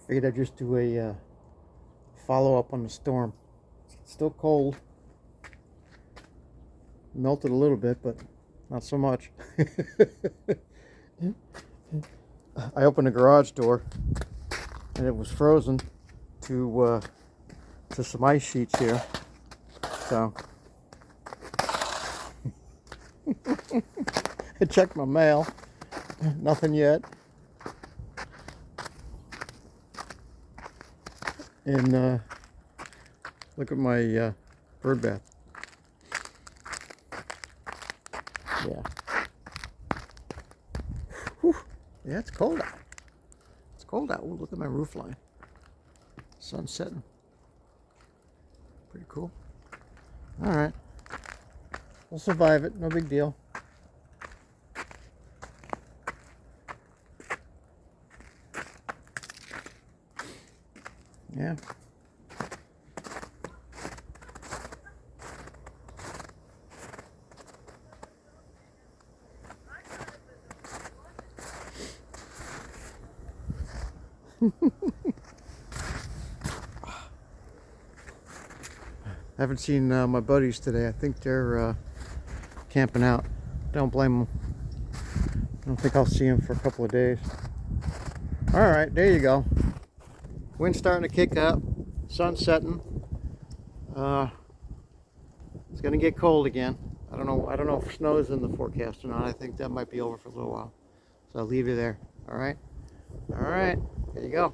Figured I'd just do a follow-up on the storm. It's still cold. Melted a little bit, but not so much. I opened the garage door and it was frozen to some ice sheets here. So I checked my mail. Nothing yet. And look at my bird bath. Yeah. Whew. Yeah, it's cold out. It's cold out. Ooh, look at my roof line. Sun's setting. Pretty cool. All right. We'll survive it. No big deal. Yeah. I haven't seen my buddies today. I think they're camping out. Don't blame them. I don't think I'll see them for a couple of days. All right, there you go. Wind's starting to kick up. Sun's setting. It's gonna get cold again. I don't know if snow's in the forecast or not. I think that might be over for a little while. So I'll leave you there. All right. All right. There you go.